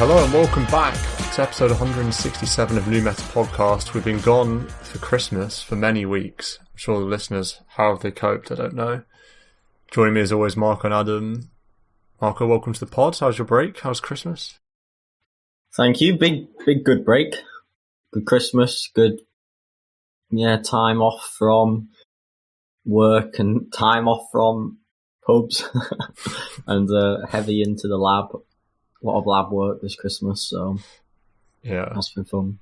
Hello and welcome back to episode 167 of New Meta Podcast. We've been gone for Christmas for many weeks. I'm sure the listeners, how have they coped? I don't know. Joining me as always, Marco and Adam. Marco, welcome to the pod. How's your break? How's Christmas? Thank you. Big good break. Good Christmas. Good, time off from work and time off from pubs and heavy into the lab. A lot of lab work this Christmas, so yeah, that's been fun.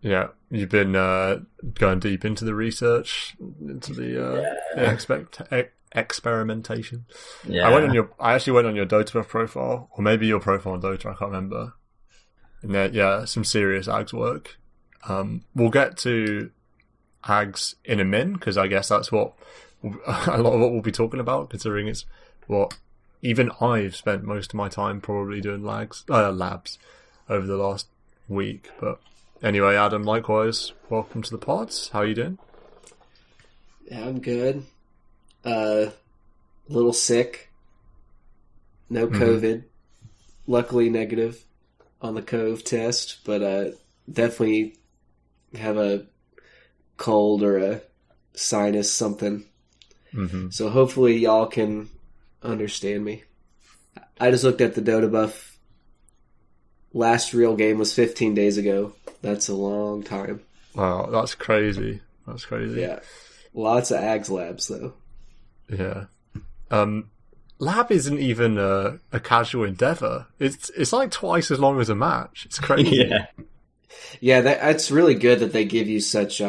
Yeah, you've been going deep into the research, into the experimentation. Yeah, I actually went on your DotA profile, or maybe your profile on DotA. I can't remember. And there, some serious Aghs work. We'll get to Aghs in a min, because I guess that's what a lot of what we'll be talking about, considering it's what even I've spent most of my time probably doing labs over the last week. But anyway, Adam, likewise, welcome to the pods. How are you doing? Yeah, I'm good. A little sick. No COVID. Luckily negative on the COVID test, but definitely have a cold or a sinus something. So hopefully y'all can understand me. I just looked at the Dota buff. Last real game was 15 days ago. That's a long time. Wow, that's crazy. Yeah. Lots of Aghs labs, though. Yeah. Lab isn't even a casual endeavor. It's like twice as long as a match. It's crazy. Yeah, that's really good that they give you such,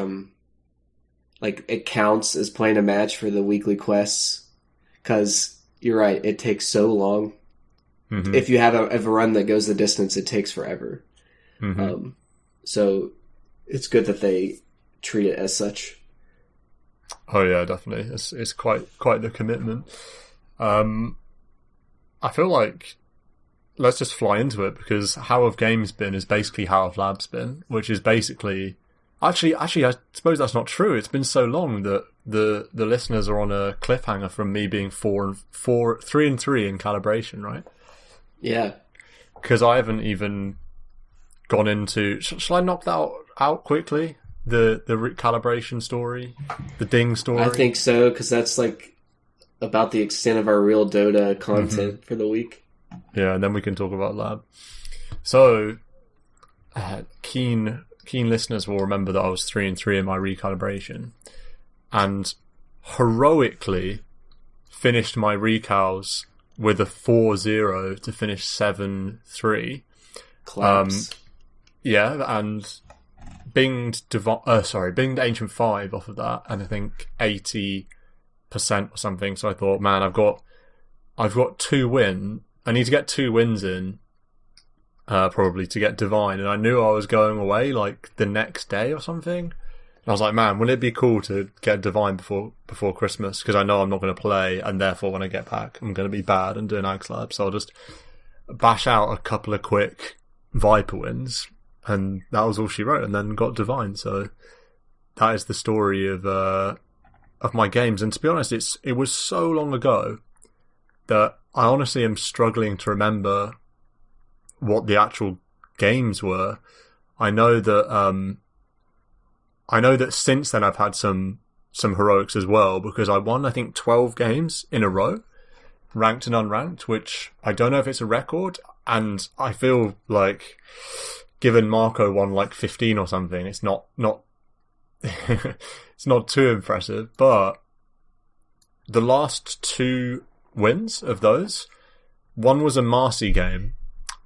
it counts as playing a match for the weekly quests. Because you're right, it takes so long. If you have a run that goes the distance, it takes forever. So it's good that they treat it as such. Oh yeah, definitely. It's quite the commitment. I feel like let's just fly into it, because how have games been is basically how have labs been, which is basically actually I suppose that's not true. It's been so long that the listeners are on a cliffhanger from me being 3-3 in calibration, right? Yeah. Because I haven't even gone into... Shall I knock that out quickly? The calibration story? The ding story? I think so, because that's about the extent of our real Dota content for the week. Yeah, and then we can talk about lab. So, keen listeners will remember that I was 3-3 in my recalibration, and heroically finished my recals with a 4-0 to finish 7-3. Claps. And binged Ancient 5 off of that, and I think 80% or something. So I thought, man, I've got 2 wins. I need to get 2 wins in, probably, to get Divine. And I knew I was going away the next day or something. And I was like, man, wouldn't it be cool to get Divine before Christmas? Because I know I'm not going to play, and therefore when I get back, I'm going to be bad and doing Aghs Lab. So I'll just bash out a couple of quick Viper wins, and that was all she wrote, and then got Divine. So that is the story of my games. And to be honest, it was so long ago that I honestly am struggling to remember what the actual games were. I know that since then I've had some heroics as well, because I won, I think, 12 games in a row, ranked and unranked, which I don't know if it's a record, and I feel like, given Marco won 15 or something, it's not it's not too impressive. But the last 2 wins of those, one was a Marcy game,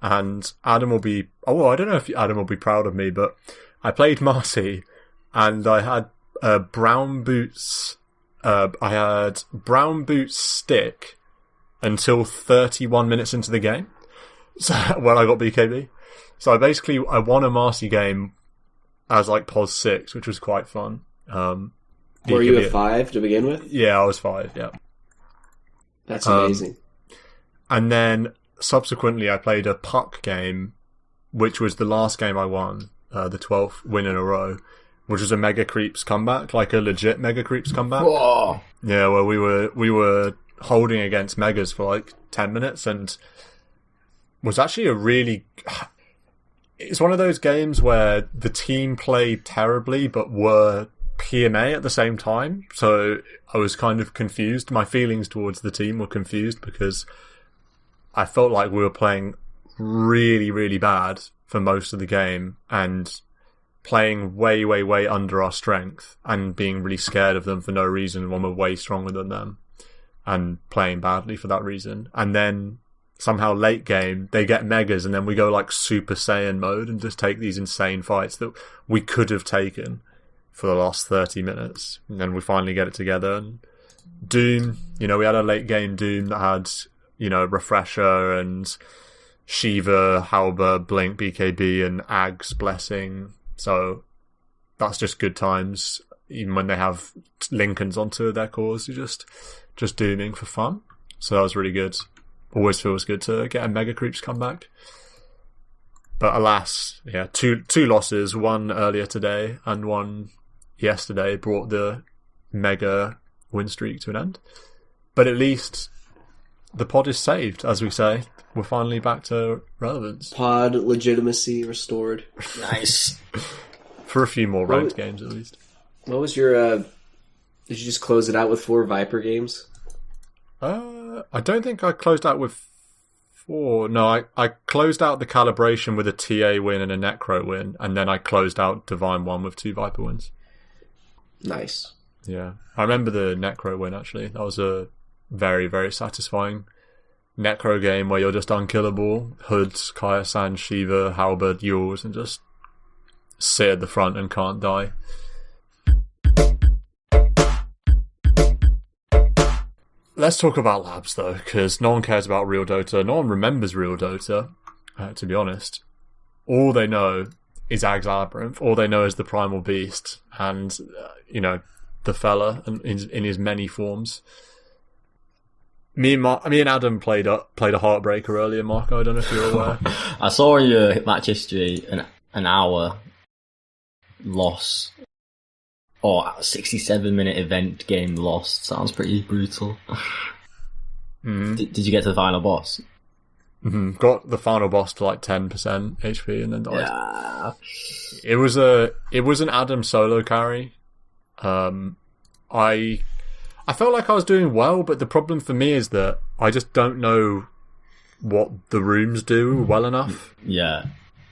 and Adam will be... I don't know if Adam will be proud of me, but I played Marcy, and I had brown boots stick until 31 minutes into the game, so when I got BKB. So I won a Marcy game as pos 6, which was quite fun. Were you a 5 to begin with? Yeah, I was 5, yeah. That's amazing. And then subsequently I played a puck game, which was the last game I won, the 12th win in a row, which was a Mega Creeps comeback, a legit Mega Creeps comeback. Whoa. Yeah, well, we were holding against Megas for 10 minutes, and was actually it's one of those games where the team played terribly but were PMA at the same time. So I was kind of confused. My feelings towards the team were confused because I felt like we were playing really, really bad for most of the game and playing way, way, way under our strength and being really scared of them for no reason when we're way stronger than them and playing badly for that reason. And then somehow late game, they get megas and then we go like Super Saiyan mode and just take these insane fights that we could have taken for the last 30 minutes. And then we finally get it together. And Doom, we had a late game Doom that had, Refresher and Shiva, Halber, Blink, BKB and Aghs Blessing. So that's just good times. Even when they have Lincolns on two of their cores, you're just dooming for fun. So that was really good. Always feels good to get a Mega Creeps come back. But alas, two losses, one earlier today and one yesterday, brought the Mega win streak to an end. But at least the pod is saved, as we say. We're finally back to relevance. Pod legitimacy restored. Nice. For a few more ranked games, at least. What was your... did you just close it out with 4 Viper games? I don't think I closed out with 4. No, I closed out the Calibration with a TA win and a Necro win, and then I closed out Divine 1 with 2 Viper wins. Nice. Yeah. I remember the Necro win, actually. That was a very, very satisfying Necro game where you're just unkillable. Hoods, Kaya-san, Shiva, Halberd, Yules, and just sit at the front and can't die. Let's talk about labs, though, because no one cares about real Dota. No one remembers real Dota, to be honest. All they know is Aghs Labyrinth. All they know is the Primal Beast and, the fella in his many forms. Me and Adam played a heartbreaker earlier, Marco. I don't know if you're aware. I saw in your match history an hour loss. Or 67-minute event game lost. Sounds pretty brutal. Mm-hmm. Did you get to the final boss? Mm-hmm. Got the final boss to like 10% HP and then died. Yeah. It was an Adam solo carry. I felt like I was doing well, but the problem for me is that I just don't know what the rooms do well enough. Yeah.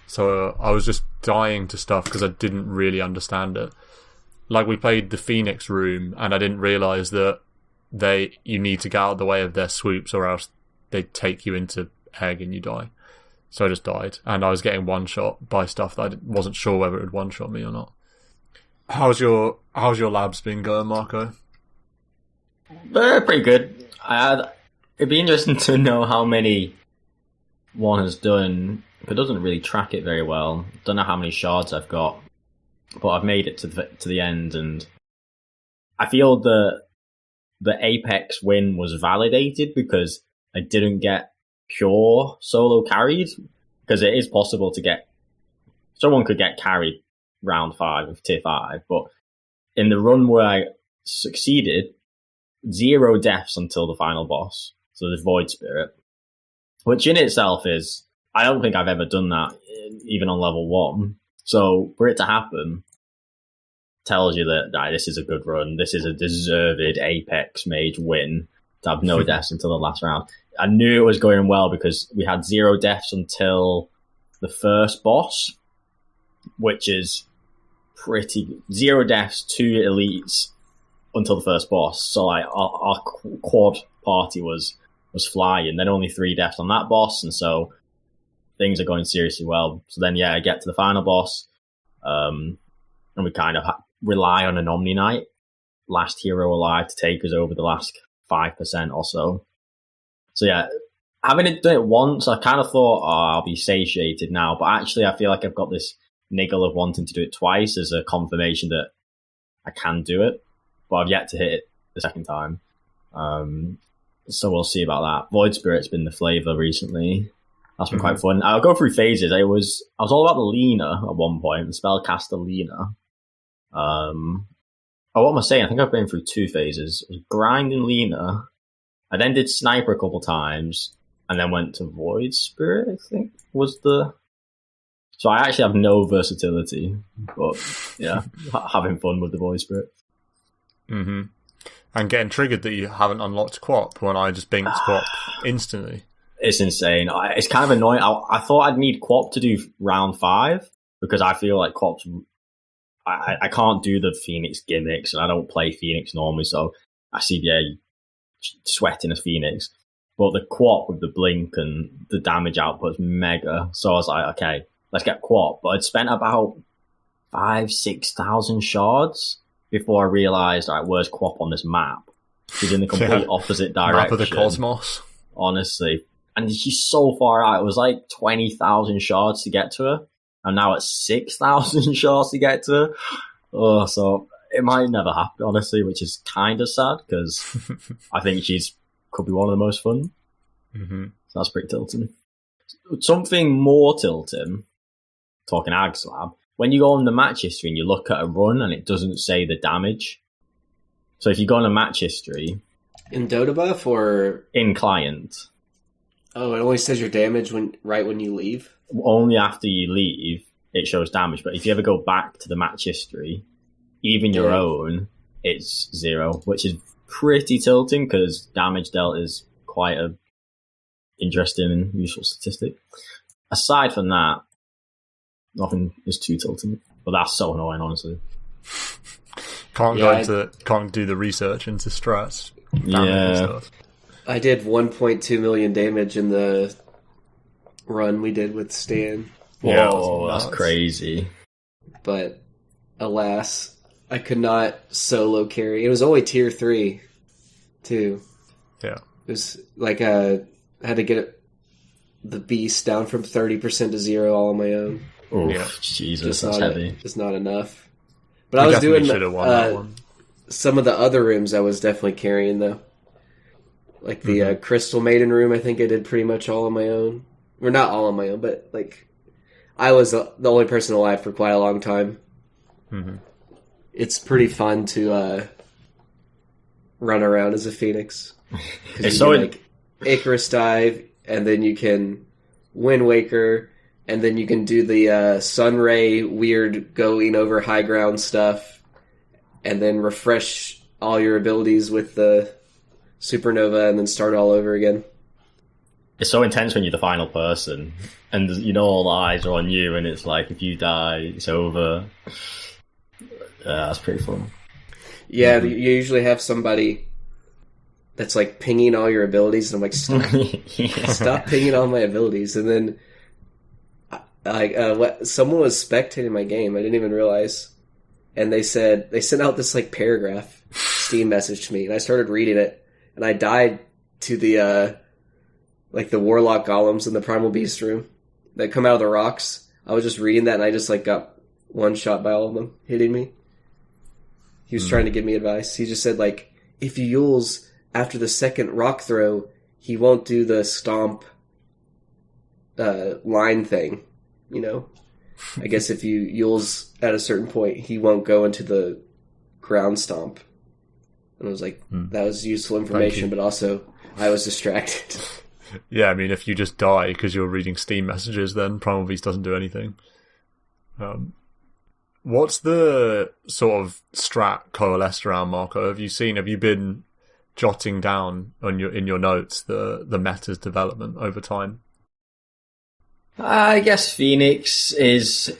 So I was just dying to stuff because I didn't really understand it. Like, we played the Phoenix room, and I didn't realise that you need to get out of the way of their swoops, or else they take you into egg and you die. So I just died, and I was getting one-shot by stuff that I wasn't sure whether it would one-shot me or not. How's your labs been going, Marco? Pretty good. It'd be interesting to know how many one has done. It doesn't really track it very well. Don't know how many shards I've got. But I've made it to the end, and I feel the Apex win was validated because I didn't get pure solo carried, because it is possible to get... Someone could get carried round 5 of tier 5, but in the run where I succeeded, 0 deaths until the final boss, so the Void Spirit, which in itself is... I don't think I've ever done that, even on level 1. So for it to happen tells you that this is a good run. This is a deserved Apex Mage win to have no deaths until the last round. I knew it was going well because we had 0 deaths until the first boss, which is pretty... 0 deaths, 2 elites until the first boss. So our quad party was flying. Then only 3 deaths on that boss, and so things are going seriously well. So then, I get to the final boss, and we kind of rely on an Omni Knight, last hero alive, to take us over the last 5% or so. So having done it once, I kind of thought, I'll be satiated now. But actually, I feel like I've got this niggle of wanting to do it twice as a confirmation that I can do it. But I've yet to hit it the second time. So we'll see about that. Void Spirit's been the flavour recently. That's been quite fun. I'll go through phases. I was all about the Lena at one point, the spellcaster Lena. What am I saying? I think I've been through 2 phases. I was grinding Lena. I then did Sniper a couple times, and then went to Void Spirit, I think, was the So I actually have no versatility, but yeah, having fun with the void spirit. Mm-hmm. And getting triggered that you haven't unlocked Quap when I just binked Quap instantly. It's insane. It's kind of annoying. I thought I'd need Quap to do round 5 because I feel like Quap's... I can't do the Phoenix gimmicks, and I don't play Phoenix normally, so I see, sweating as Phoenix. But the Quap with the blink and the damage output is mega. So I was like, okay, let's get Quap. But I'd spent about 5,000-6,000 shards before I realised, all right, where's Quap on this map? She's in the complete opposite direction. Map of the cosmos. Honestly. And she's so far out. It was like 20,000 shards to get to her. I'm now at 6,000 shards to get to her. Oh, so it might never happen, honestly, which is kind of sad because I think could be one of the most fun. Mm-hmm. So that's pretty tilting. Something more tilting, talking Aghs Lab, when you go on the match history and you look at a run and it doesn't say the damage. So if you go on a match history... In Dota buff or... In client. Oh, it only says your damage right when you leave? Only after you leave, it shows damage. But if you ever go back to the match history, even your own, it's 0, which is pretty tilting because damage dealt is quite a interesting and useful statistic. Aside from that, nothing is too tilting, but that's so annoying, honestly. Can't do the research into stress. Yeah, stuff. I did 1.2 million damage in the run we did with Stan. Whoa, that's crazy. But alas, I could not solo carry. It was only tier 3, too. Yeah, it was like I had to get the beast down from 30% to 0 all on my own. Oh, yeah. Jesus, that's heavy. It's not enough. But I was doing that one. Some of the other rooms I was definitely carrying, though. Like the Crystal Maiden room, I think I did pretty much all on my own. Or not all on my own, but like I was the only person alive for quite a long time. Mm-hmm. It's pretty fun to run around as a Phoenix. It's so like Icarus dive, and then you can Wind Waker, and then you can do the Sunray weird going over high ground stuff, and then refresh all your abilities with the Supernova, and then start all over again. It's so intense when you're the final person, and you know all the eyes are on you, and it's like if you die, it's over. That's pretty fun. Yeah, you usually have somebody that's like pinging all your abilities, and I'm like, stop pinging all my abilities. And then someone was spectating my game. I didn't even realize, and they sent out this like paragraph Steam message to me, and I started reading it, and I died to the like the Warlock golems in the Primal Beast room that come out of the rocks. I was just reading that, and I just like got one shot by all of them hitting me. He was trying to give me advice. He just said, like, if you Yules after the second rock throw, he won't do the stomp line thing, you know? I guess if you Yules at a certain point, he won't go into the ground stomp. And I was like, that was useful information, but also I was distracted. Yeah, I mean, if you just die because you're reading Steam messages, then Primal Beast doesn't do anything. What's the sort of strat coalesced around, Marco? Have you been jotting down in your notes the meta's development over time? I guess Phoenix is,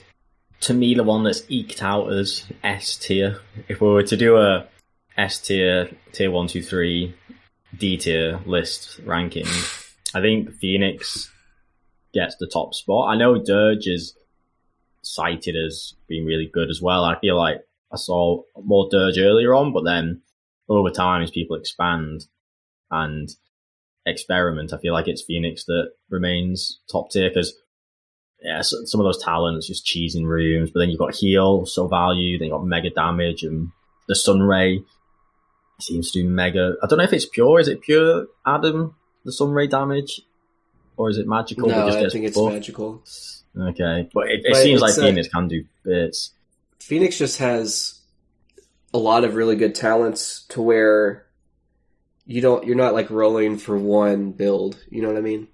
to me, the one that's eked out as S tier. If we were to do a S tier, tier 1, 2, 3, D tier list ranking, I think Phoenix gets the top spot. I know Dirge is cited as being really good as well. I feel like I saw more Dirge earlier on, but then over time as people expand and experiment, I feel like it's Phoenix that remains top tier because some of those talents just cheesing rooms, but then you've got heal, so value, then you've got mega damage, and the Sunray seems to do mega. I don't know if it's pure. Is it pure, Adam, the Sunray damage? Or is it magical? No, I think it's magical. Okay, but it seems like Phoenix can do bits. Phoenix just has a lot of really good talents to where you're not like rolling for one build. You know what I mean?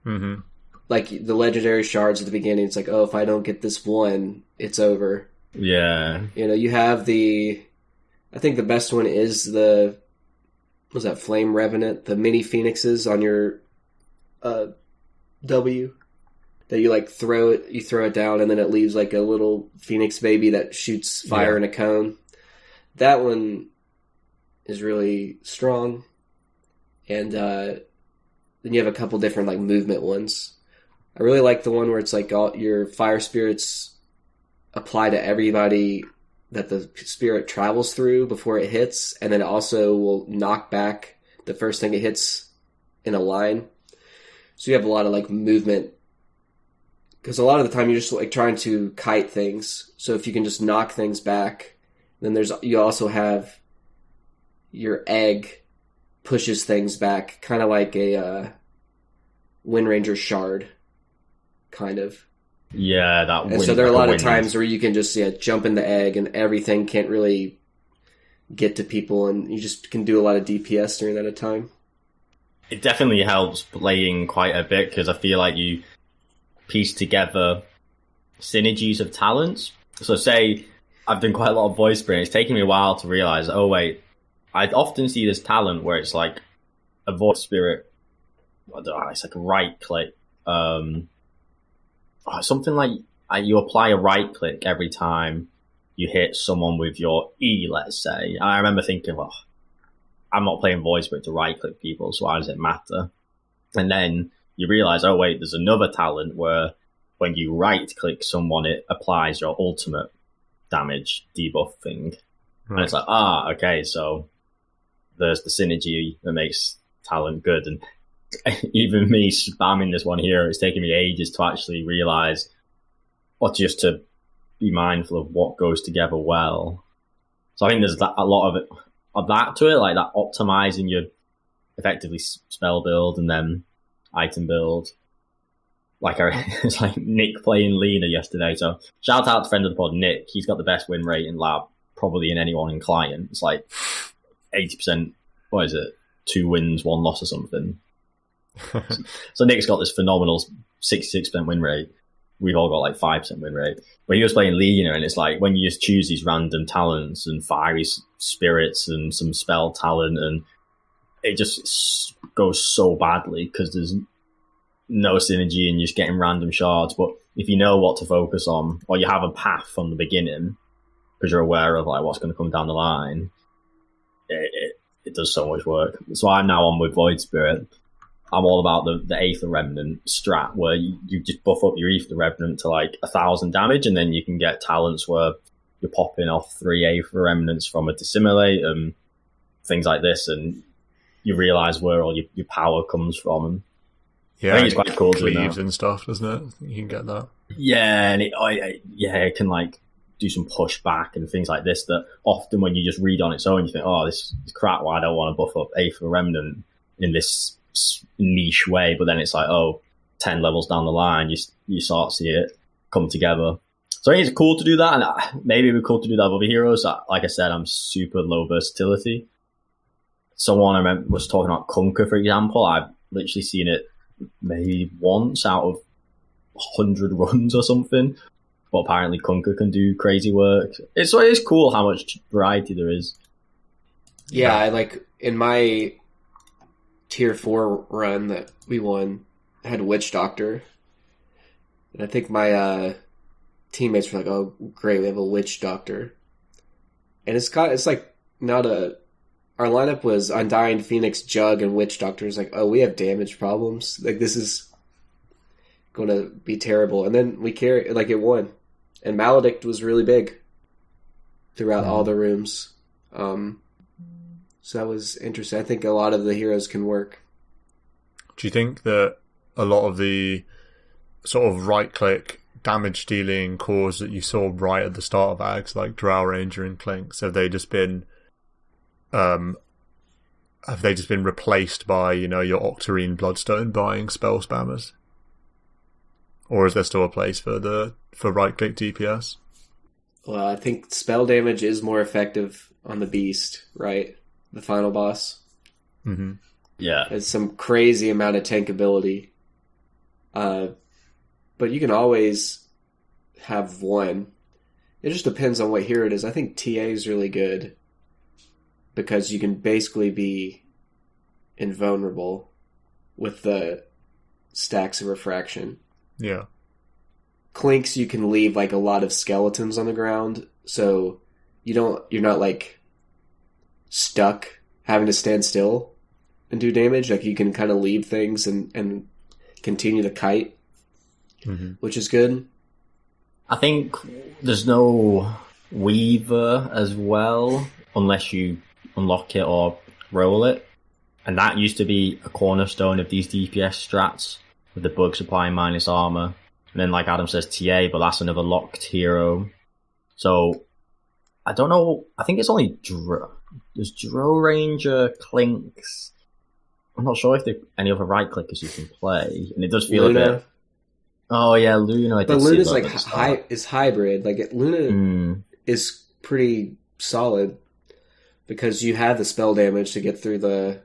Mm-hmm. like the legendary shards at the beginning. It's like, oh, if I don't get this one, it's over. Yeah. You have I think the best one is was that Flame Revenant, the mini phoenixes on your W that you like throw it down and then it leaves like a little phoenix baby that shoots fire in a cone. That one is really strong. And then you have a couple different like movement ones. I really like the one where it's like all your fire spirits apply to everybody that the spirit travels through before it hits, and then it also will knock back the first thing it hits in a line. So you have a lot of like movement, because a lot of the time you're just like trying to kite things. So if you can just knock things back, then you also have your egg pushes things back, kind of like a Wind Ranger shard, kind of. Yeah, that. And so there are a lot of times where you can just jump in the egg and everything can't really get to people, and you just can do a lot of DPS during that time. It definitely helps playing quite a bit, because I feel like you piece together synergies of talents. So say I've done quite a lot of voice sprint. It's taken me a while to realize, oh wait, I often see this talent where it's like a voice spirit. I don't know, it's like a right click. Something like you apply a right click every time you hit someone with your E, let's say. And I remember thinking, well, I'm not playing voice sprint to right click people, so why does it matter? And then you realize, oh wait, there's another talent where when you right click someone, it applies your ultimate damage debuff thing. Right. And it's like, okay, so there's the synergy that makes talent good. And even me spamming this one here, it's taken me ages to actually realize, or just to be mindful of what goes together well. So I think there's a lot of that to it, like that optimizing your effectively spell build and then item build. Like it's like Nick playing Lena yesterday. So shout out to friend of the pod, Nick. He's got the best win rate in lab, probably in anyone in client. It's like 80%. What is it? 2 wins, 1 loss or something. So Nick's got this phenomenal 66% win rate. We've all got like 5% win rate. But he was playing Lena, and it's like when you just choose these random talents and fiery spirits and some spell talent, and it just goes so badly because there's no synergy and you're just getting random shards. But if you know what to focus on, or you have a path from the beginning because you're aware of like what's going to come down the line, it does so much work. So I'm now on with Void Spirit. I'm all about the Aether Remnant strat, where you just buff up your Aether Remnant to like 1,000 damage, and then you can get talents where you're popping off 3 Aether Remnants from a Dissimilate and things like this, and you realise where all your power comes from. And yeah, I think it's quite cool doing cleaves that. And stuff, doesn't it? You can get that. Yeah, and it can like do some pushback and things like this that often when you just read on its own, you think, oh, this is crap, why I don't want to buff up Aether Remnant in this niche way. But then it's like, 10 levels down the line, you start to see it come together. So I think it's cool to do that, and maybe it'd be cool to do that with other heroes. Like I said, I'm super low versatility. Someone I remember was talking about Kunkka, for example. I've literally seen it maybe once out of 100 runs or something. But apparently Kunkka can do crazy work. It's cool how much variety there is. Yeah, I like in my tier 4 run that we won, I had Witch Doctor. And I think my teammates were like, oh, great, we have a Witch Doctor. And it's like not our lineup was Undying Phoenix, Jug, and Witch Doctor. It's like, oh, we have damage problems. Like, this is going to be terrible. And then it won. And Maledict was really big throughout all the rooms. So that was interesting. I think a lot of the heroes can work. Do you think that a lot of the sort of right-click damage-dealing cores that you saw right at the start of Aghs, like Drow Ranger and Clinks, have they just been replaced by, your Octarine Bloodstone buying spell spammers? Or is there still a place for right-click DPS? Well, I think spell damage is more effective on the Beast, right? The final boss. Mm-hmm. Yeah. It's some crazy amount of tankability. But you can always have one. It just depends on what hero it is. I think TA is really good because you can basically be invulnerable with the stacks of refraction. Yeah. Clinks, you can leave like a lot of skeletons on the ground, so you're not like stuck having to stand still and do damage. Like you can kind of leave things and continue to kite, which is good. I think there's no Weaver as well unless you unlock it or roll it. And that used to be a cornerstone of these DPS strats, with the bug supply minus armor. And then, like Adam says, TA, but that's another locked hero. So, I don't know. I think it's only there's Dro Ranger, Clinks. I'm not sure if there are any other right clickers you can play. And it does feel Luna. a bit. Oh yeah, Luna. But Luna's like is hybrid. Like Luna is pretty solid because you have the spell damage to get through the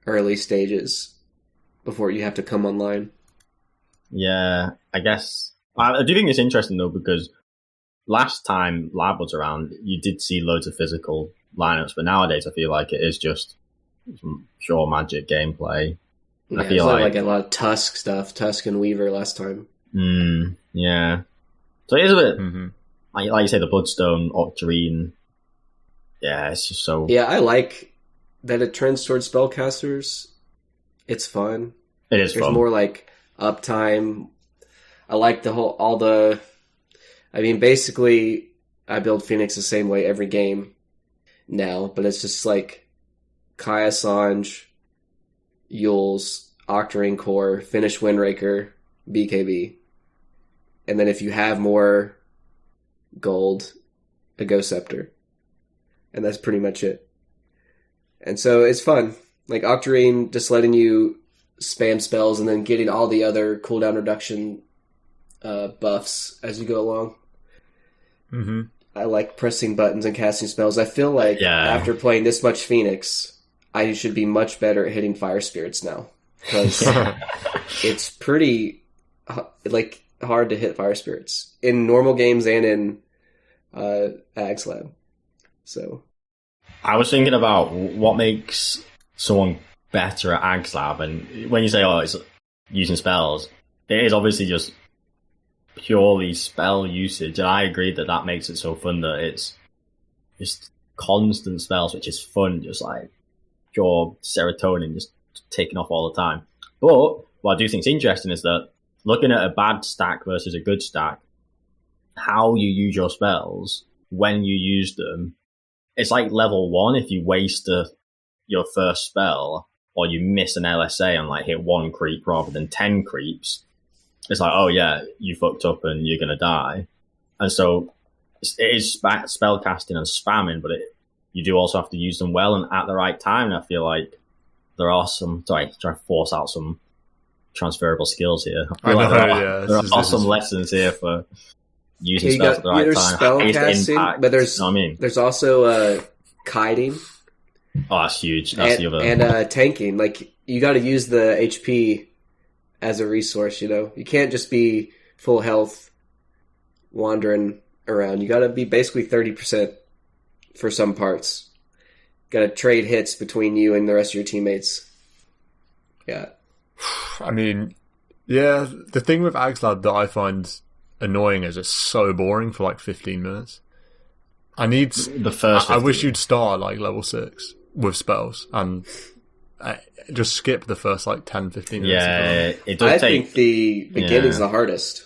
early stages before you have to come online. Yeah, I guess. I do think it's interesting though because last time Lab was around, you did see loads of physical lineups, but nowadays I feel like it is just pure magic gameplay. Yeah, I feel like a lot of Tusk stuff, Tusk and Weaver last time. Yeah. So it is a bit, like you say, the Bloodstone, Octarine. Yeah, it's just so... Yeah, I like that it trends towards spellcasters. It's fun. It is fun. There's more like uptime. I like basically I build Phoenix the same way every game now, but it's just like Kai Assange, Yules, Octarine Core, finish Windraker, BKB. And then if you have more gold, a Ghost Scepter. And that's pretty much it. And so it's fun. Like Octarine just letting you spam spells and then getting all the other cooldown reduction buffs as you go along. I like pressing buttons and casting spells. I feel like after playing this much Phoenix, I should be much better at hitting Fire Spirits now. Because it's pretty hard to hit Fire Spirits in normal games and in Aghs Lab. So I was thinking about what makes someone better at Aghs Lab, and when you say, it's using spells, it is obviously just purely spell usage, and I agree that makes it so fun that it's just constant spells, which is fun, just like pure serotonin just taking off all the time. But what I do think is interesting is that looking at a bad stack versus a good stack, how you use your spells, when you use them, it's like level 1 if you waste your first spell or you miss an LSA and like hit 1 creep rather than 10 creeps. It's like, oh yeah, you fucked up and you're going to die. And so it is spell casting and spamming, but you do also have to use them well and at the right time. And I feel like there are some, trying to force out some transferable skills here. I feel there are some lessons here for using spells at the right time. Spell casting, but there's, you know what I mean? There's also kiting. Oh, that's huge. That's the other. And tanking. Like, you got to use the HP as a resource, you know? You can't just be full health wandering around. You got to be basically 30% for some parts. Got to trade hits between you and the rest of your teammates. Yeah. I mean, yeah, the thing with Aghs Lab that I find annoying is it's so boring for like 15 minutes. I need the first. I wish you'd start like level 6 with spells and just skip the first like 10-15 minutes. Yeah, it does. I think the beginning's the hardest.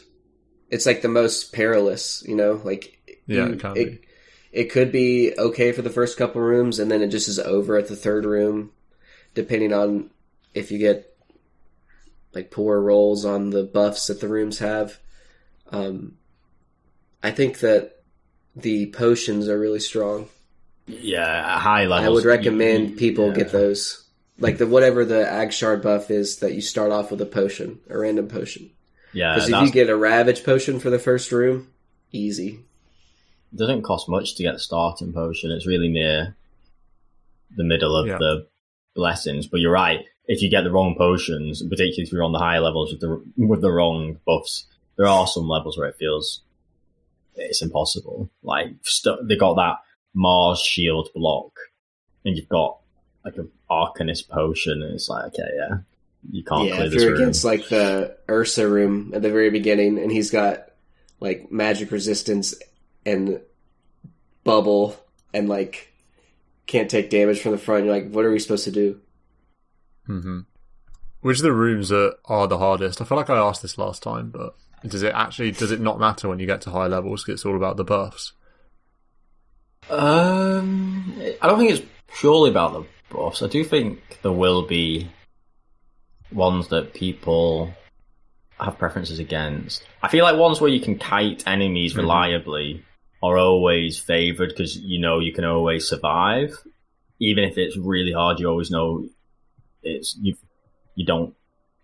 It's like the most perilous, you know. Like it could be okay for the first couple rooms, and then it just is over at the third room, depending on if you get like poor rolls on the buffs that the rooms have. I think that the potions are really strong. Yeah, at high levels. I would recommend people get those. Like whatever the Ag Shard buff is, that you start off with a potion, a random potion. Yeah, because if you get a Ravage potion for the first room, easy. It doesn't cost much to get the starting potion. It's really near the middle of the blessings. But you're right. if you get the wrong potions, particularly if you're on the higher levels with the wrong buffs, there are some levels where it feels it's impossible. Like they got that Mars shield block, and you've got like an Arcanist potion, and it's like, okay, yeah, you can't clear if this you're room. against like the Ursa room at the very beginning, and he's got like magic resistance and bubble, and like can't take damage from the front. You're like, what are we supposed to do? Mm-hmm. Which of the rooms are the hardest? I feel like I asked this last time, but does it not matter when you get to high levels because it's all about the buffs? I don't think it's purely about the buffs. I do think there will be ones that people have preferences against. I feel like ones where you can kite enemies reliably are always favoured because you know you can always survive. Even if it's really hard, you always know you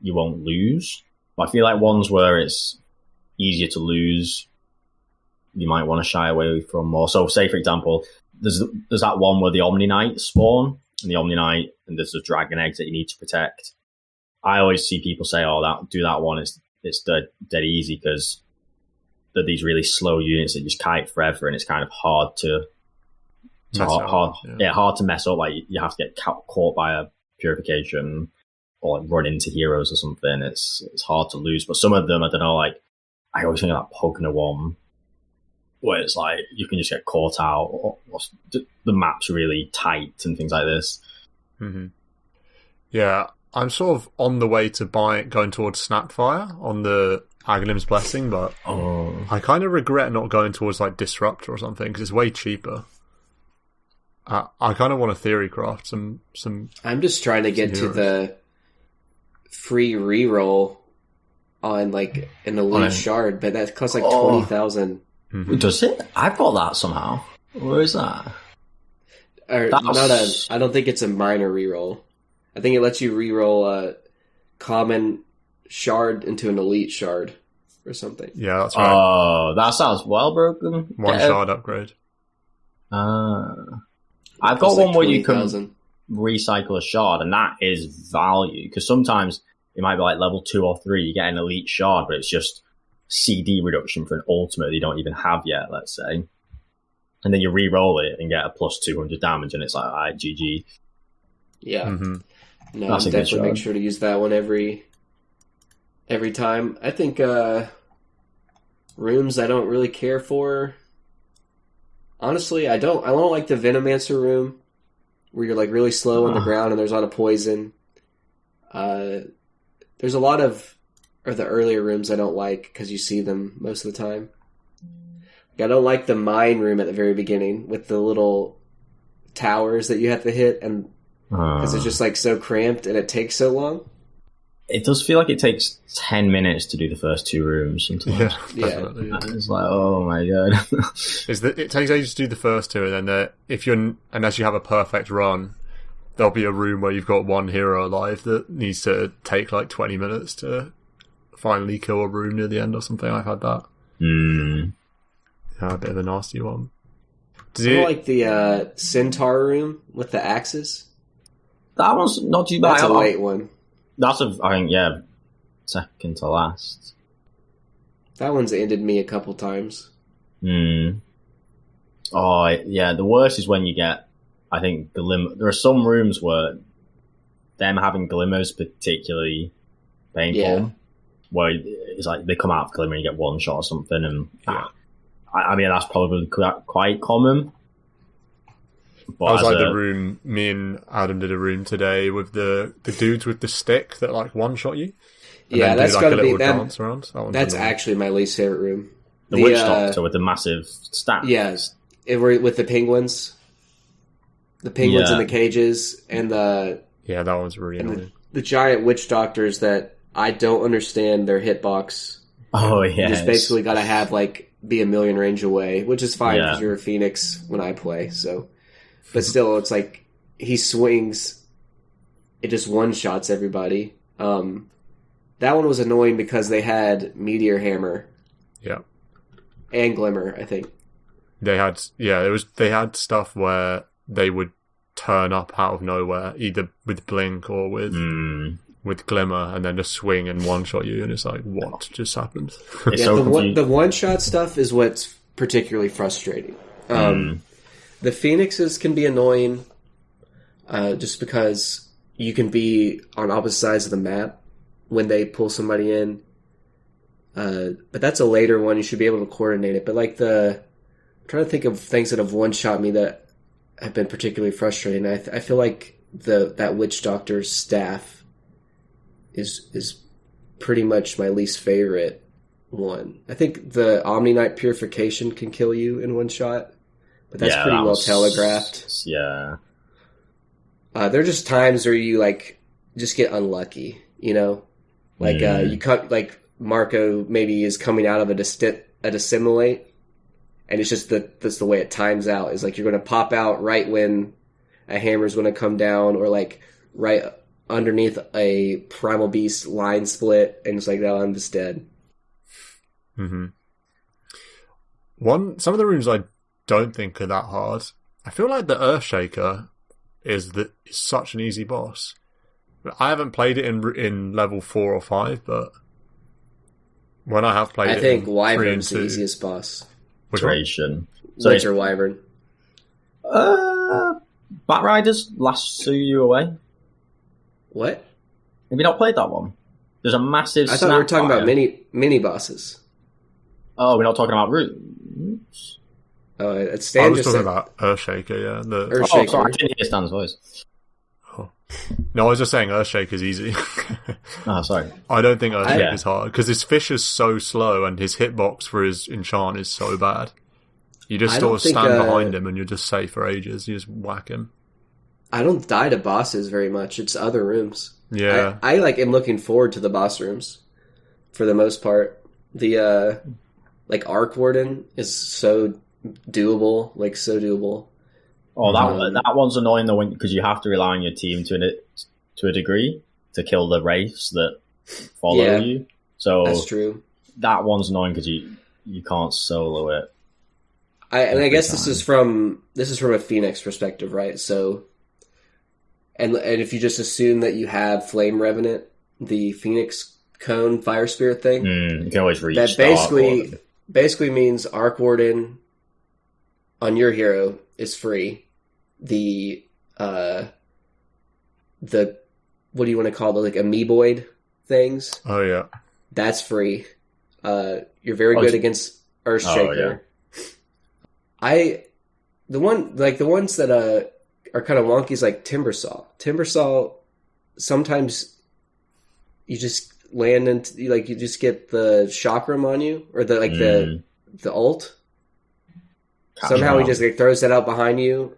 won't lose. But I feel like ones where it's easier to lose, you might want to shy away from more. So, say for example, there's that one where the Omni Knights spawn, and the Omni Knight, and there's the dragon eggs that you need to protect. I always see people say, "Oh, that one it's dead easy," because they're these really slow units that just kite forever, and it's kind of hard to hard to mess up. Like you have to get caught by a purification or like run into heroes or something. It's hard to lose. But some of them, I don't know. Like I always think of that Pugna one, where it's like you can just get caught out, or the map's really tight and things like this. Mm-hmm. Yeah, I'm sort of on the way to going towards Snapfire on the Aghalim's Blessing, but I kind of regret not going towards like Disruptor or something because it's way cheaper. I kind of want to theorycraft some. I'm just trying to get to the free reroll on like an elite shard, but that costs like 20,000. Mm-hmm. Does it? I've got that somehow. Where is that? I don't think it's a minor reroll. I think it lets you reroll a common shard into an elite shard or something. Yeah, that's right. Oh, that sounds well broken. One shard upgrade. I've got one where you can recycle a shard, and that is value, because sometimes it might be like level 2 or 3, you get an elite shard, but it's just CD reduction for an ultimate that you don't even have yet, let's say. And then you re-roll it and get a plus 200 damage, and it's like, alright, GG. Yeah. Mm-hmm. No, I'm definitely make sure to use that one every time. I think rooms I don't really care for. Honestly, I don't like the Venomancer room where you're like really slow on the ground and there's a lot of poison. There's a lot of the earlier rooms I don't like because you see them most of the time. Like, I don't like the mine room at the very beginning with the little towers that you have to hit, and because it's just like so cramped and it takes so long. It does feel like it takes 10 minutes to do the first 2 rooms sometimes. Yeah. It's like, oh my god. It takes ages to do the first 2, and then unless you have a perfect run, there'll be a room where you've got one hero alive that needs to take like 20 minutes to finally kill a room near the end or something. I've had that. Yeah, a bit of a nasty one. I don't like the Centaur room with the axes. That one's not too bad. That's a late one. That's I think, second to last. That one's ended me a couple times. Oh, yeah, the worst is when you get, I think, glimmer. There are some rooms where them having glimmers particularly painful. Yeah. Where it's like they come out of glimmer and you get one shot or something, and I mean, that's probably quite common. But I was like the room, me and Adam did a room today with the dudes with the stick that like one-shot you. Yeah, that's like gotta a be little dance around. That's actually my least favorite room. The witch doctor with the massive staff. Yeah, with the penguins. The penguins in the cages and the... Yeah, that one's really annoying. The giant witch doctors that I don't understand their hitbox. Oh, yeah. You just basically gotta have be a million range away, which is fine because you're a Phoenix when I play, so... But still, it's like he swings, it just one-shots everybody. That one was annoying because they had Meteor Hammer. Yeah. And Glimmer, I think. They had stuff where they would turn up out of nowhere, either with blink or with glimmer, and then just swing and one shot you, and it's like, what just happened? The one shot stuff is what's particularly frustrating. The Phoenixes can be annoying, just because you can be on opposite sides of the map when they pull somebody in. But that's a later one. You should be able to coordinate it. But like I'm trying to think of things that have one shot me that have been particularly frustrating. I feel like that Witch Doctor staff is pretty much my least favorite one. I think the Omni Knight Purification can kill you in one shot, but that's pretty well telegraphed. Yeah. There are just times where you like just get unlucky, you know, like you cut like Marco maybe is coming out of a dissimulate, and it's just that's the way it times out. Is like you're going to pop out right when a hammer's going to come down, or like right underneath a Primal Beast line split, and it's like, oh, I'm just dead. Mm-hmm. Some of the rooms I don't think are that hard. I feel like the Earthshaker is such an easy boss. I haven't played it in level 4 or 5, but when I have played it, I think Wyvern's the easiest boss. Duration. So Witch or Wyvern? Bat Riders lasso you away. What? Have you not played that one? There's a massive. I thought we were talking about mini bosses. Oh, we're not talking about roots. Oh, it's I Stan was just talking said about Earthshaker, yeah. Earthshaker. Oh, sorry, I didn't hear Stan's voice. Oh. No, I was just saying Earthshaker's easy. Oh, sorry. I don't think Earthshaker's hard, because his fish is so slow and his hitbox for his enchant is so bad. You just sort of stand behind him and you're just safe for ages. You just whack him. I don't die to bosses very much. It's other rooms. Yeah. I like am looking forward to the boss rooms for the most part. The like Arc Warden is so doable, like so doable. Oh, that one's annoying though, because you have to rely on your team to a degree to kill the wraiths that follow you. So that's true. That one's annoying because you can't solo it. I guess this is from a Phoenix perspective, right? So, and if you just assume that you have Flame Revenant, the Phoenix Cone Fire Spirit thing, you can always reach. That basically means Arc Warden on your hero is free. The what do you want to call the like amoeboid things? Oh yeah, that's free. You're very good against Earthshaker. The ones that are kind of wonky is like Timbersaw. Timbersaw, sometimes you just land into you just get the chakram on you, or the ult. Somehow he just like throws that out behind you,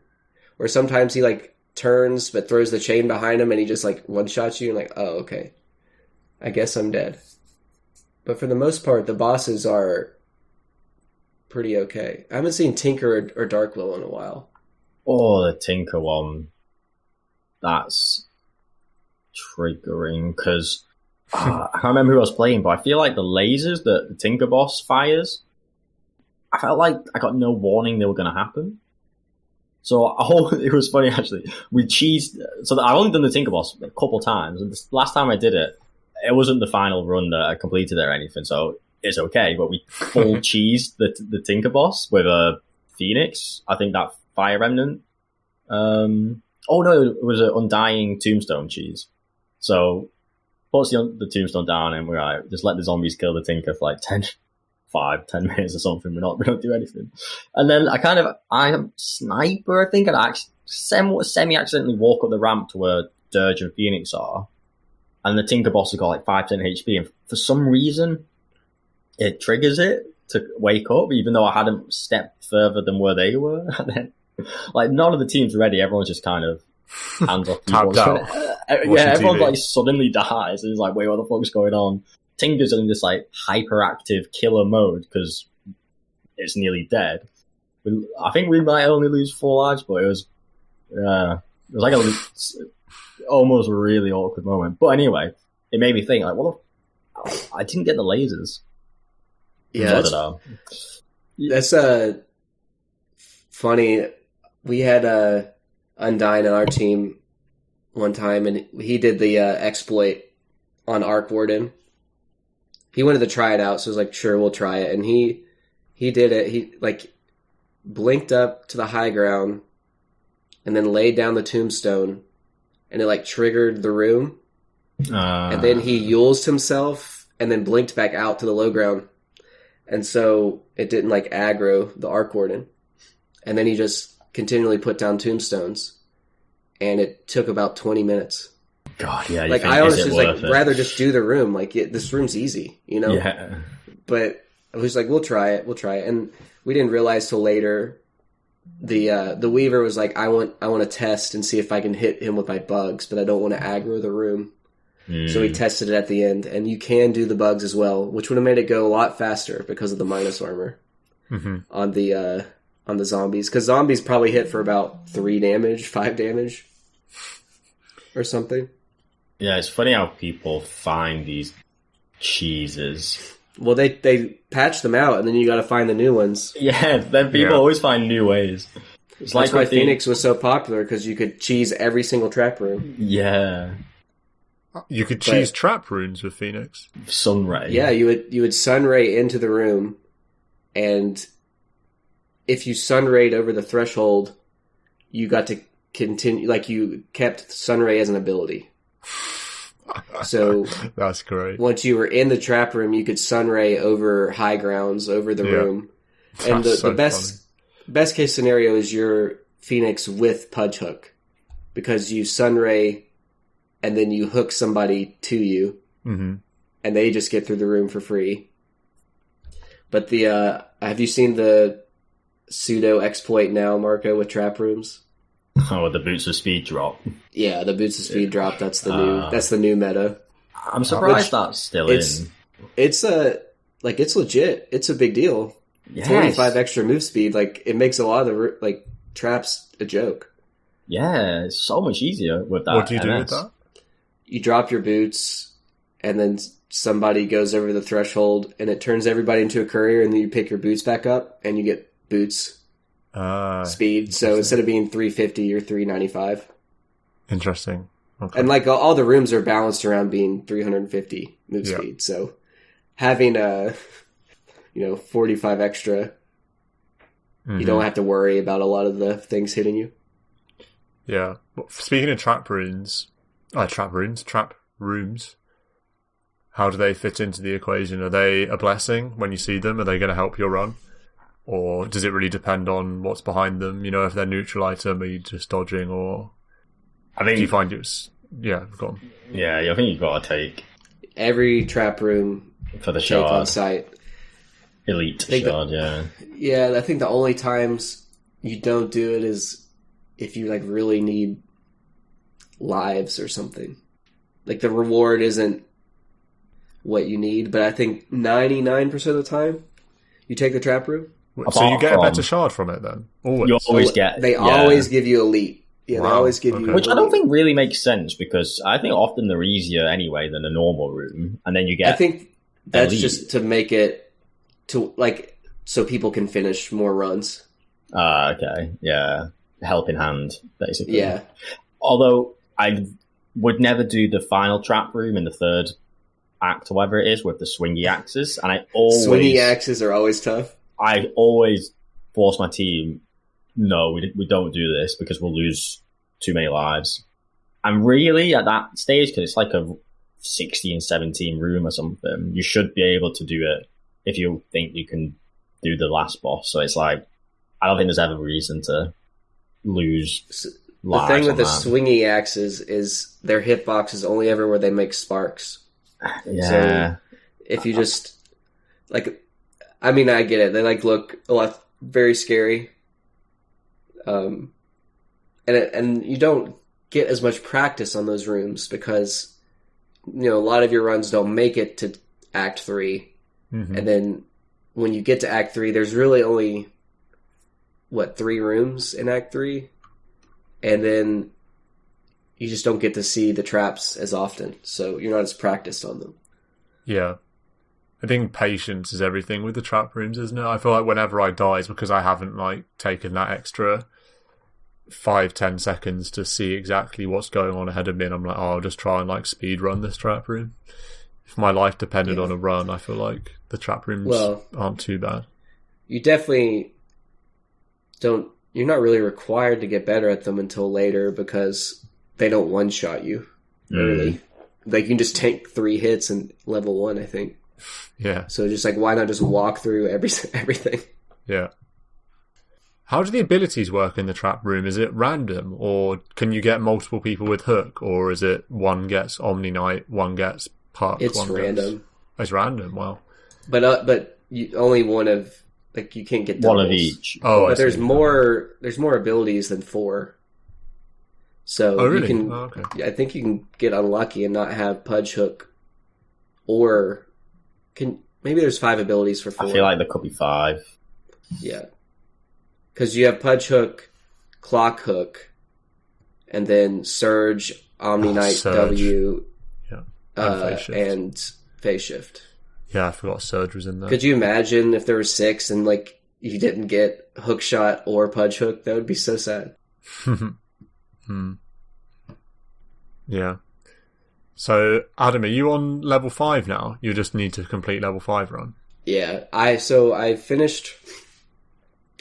or sometimes he like turns but throws the chain behind him and he just like one shots you and like, oh okay, I guess I'm dead. But for the most part, the bosses are pretty okay. I haven't seen Tinker or Darkwill in a while. Oh, the Tinker one. That's triggering, because I can't remember who I was playing, but I feel like the lasers that the Tinker boss fires, I felt like I got no warning they were going to happen. So it was funny actually. We cheesed. So I've only done the Tinker boss a couple times, and the last time I did it, it wasn't the final run that I completed it or anything, so it's okay. But we full cheesed the Tinker boss with a Phoenix. I think that Fire Remnant. Oh no, it was an Undying Tombstone cheese. So puts the Tombstone down, and we're like, just let the zombies kill the Tinker for like 10 minutes or something. We don't do anything. And then I am sniper, I think, and I semi-accidentally walk up the ramp to where Dirge and Phoenix are, and the Tinker boss has got like 5-10 HP, and for some reason it triggers it to wake up, even though I hadn't stepped further than where they were. And then, like, none of the team's ready, everyone's just kind of hands off tapped out. Everyone like suddenly dies, and it's like, wait, what the fuck's going on? Tinker's in this like hyperactive killer mode because it's nearly dead. I think we might only lose 4 lives, but it was like almost a really awkward moment. But anyway, it made me think like, I didn't get the lasers. Yeah, that's funny. We had a Undyne on our team one time, and he did the exploit on Arc Warden. He wanted to try it out, so I was like, sure, we'll try it. And he did it. He like blinked up to the high ground and then laid down the tombstone, and it like triggered the room. And then he Yulesed himself and then blinked back out to the low ground. And so it didn't like aggro the Arc Warden. And then he just continually put down tombstones. And it took about 20 minutes. God, yeah. Like, I honestly was like, rather just do the room. Like, this room's easy, you know? Yeah. But I was like, we'll try it. And we didn't realize till later, the Weaver was like, I want to test and see if I can hit him with my bugs, but I don't want to aggro the room. So we tested it at the end, and you can do the bugs as well, which would have made it go a lot faster because of the minus armor on the zombies. Because zombies probably hit for about 3 damage, 5 damage, or something. Yeah, it's funny how people find these cheeses. Well, they patch them out, and then you got to find the new ones. Yeah, then people always find new ways. It's That's why Phoenix was so popular, because you could cheese every single trap room. Yeah. You could cheese trap runes with Phoenix. Sunray. Yeah, you would sunray into the room, and if you sunrayed over the threshold, you got to continue, like you kept sunray as an ability. So that's great. Once you were in the trap room, you could sunray over high grounds, over the room. And the best case scenario is your Phoenix with Pudge Hook, because you sunray and then you hook somebody to you, and they just get through the room for free. But have you seen the pseudo exploit now, Marco, with trap rooms? Oh, the boots of speed drop. Yeah, the boots of speed drop. That's the new meta. I'm surprised that's still in. It's legit. It's a big deal. Yes. 45 extra move speed. Like, it makes a lot of the traps a joke. Yeah, it's so much easier with that. What do you do with that? You drop your boots, and then somebody goes over the threshold, and it turns everybody into a courier, and then you pick your boots back up, and you get boots speed. So instead of being 350, you're 395. Interesting. Okay. And like all the rooms are balanced around being 350 move speed. So having 45 extra, you don't have to worry about a lot of the things hitting you. Yeah. Speaking of trap rooms, how do they fit into the equation? Are they a blessing when you see them? Are they going to help your run? Or does it really depend on what's behind them? You know, if they're neutral item, are you just dodging, or I think do you find it's go on. Yeah, I think you've got to take every trap room for the shard on site. Elite shard, yeah. Yeah, I think the only times you don't do it is if you like really need lives or something. Like the reward isn't what you need, but I think 99% of the time you take the trap room. So you get a better shard from it then? Always. You always get... They always give you elite. Yeah, wow. They always give you... Which I don't think really makes sense, because I think often they're easier anyway than a normal room, and then you get... I think that's elite. Just to make it to, like, so people can finish more runs. Okay. Yeah. Help in hand, basically. Yeah. Although, I would never do the final trap room in the third act, or whatever it is, with the swingy axes, and I always... Swingy axes are always tough. I always force my team, no, we don't do this because we'll lose too many lives. And really, at that stage, because it's like a 16, 17 room or something, you should be able to do it if you think you can do the last boss. So it's like, I don't think there's ever a reason to lose lives. The thing with the swingy axes is their hitbox is only ever where they make sparks. Yeah. So if you just, like... I mean, I get it. They look a lot very scary, and you don't get as much practice on those rooms because a lot of your runs don't make it to Act 3, and then when you get to Act 3, there's really only 3 rooms in Act 3, and then you just don't get to see the traps as often, so you're not as practiced on them. Yeah. I think patience is everything with the trap rooms, isn't it? I feel like whenever I die, it's because I haven't taken that extra 5-10 seconds to see exactly what's going on ahead of me, and I'm like, oh, I'll just try and like speed run this trap room. If my life depended on a run, I feel like the trap rooms aren't too bad. You definitely don't. You're not really required to get better at them until later because they don't one shot you early. Like you can just tank 3 hits in level 1, I think. Yeah. So just like, why not just walk through everything? Yeah. How do the abilities work in the trap room? Is it random, or can you get multiple people with hook, or is it one gets Omni Knight, one gets Puck? It's random. It's random. Wow. But you only one of like you can't get doubles. One of each. Oh, but there's more. There's more abilities than 4. So really? You can. Oh, okay. I think you can get unlucky and not have Pudge Hook, or maybe there's 5 abilities for 4. I feel like there could be 5. Yeah. Because you have Pudge Hook, Clock Hook, and then Surge, Omni Knight, Surge. W, and Phase Shift. Yeah, I forgot Surge was in there. Could you imagine if there were 6 and like you didn't get Hook Shot or Pudge Hook? That would be so sad. Yeah. So, Adam, are you on level 5 now? You just need to complete level 5 run. Yeah, I finished.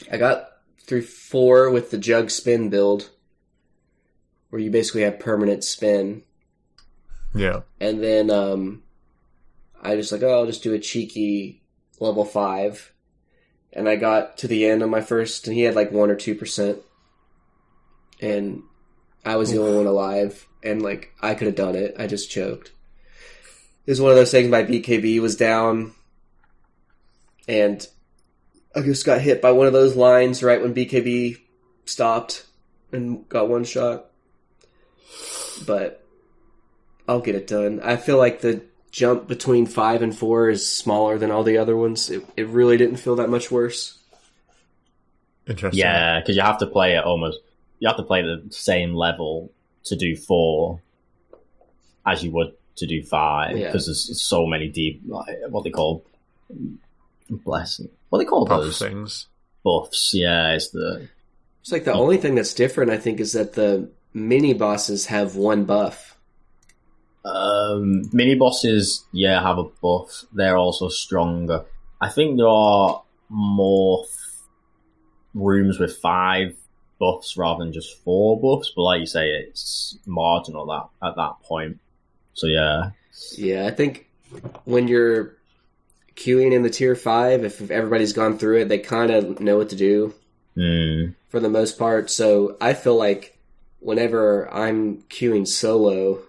I got through 4 with the Jug Spin build, where you basically have permanent spin. Yeah. And then I just like, I'll just do a cheeky level 5. And I got to the end of my first, and he had like 1 or 2%. And I was the only one alive, and like I could have done it. I just choked. It was one of those things. My BKB was down, and I just got hit by one of those lines right when BKB stopped and got one shot. But I'll get it done. I feel like the jump between 5 and 4 is smaller than all the other ones. It really didn't feel that much worse. Interesting. Yeah, because you have to play it almost. You have to play the same level to do 4 as you would to do 5, because there's so many deep, what they call blessing. What they call Buff those things. buffs? Yeah, It's like the only thing that's different, I think, is that the mini bosses have 1 buff. Mini bosses, have a buff. They're also stronger. I think there are more rooms with 5 buffs rather than just 4 buffs, but like you say, it's marginal at that point. So yeah. Yeah, I think when you're queuing in the tier 5, if everybody's gone through it, they kind of know what to do for the most part. So I feel like whenever I'm queuing solo,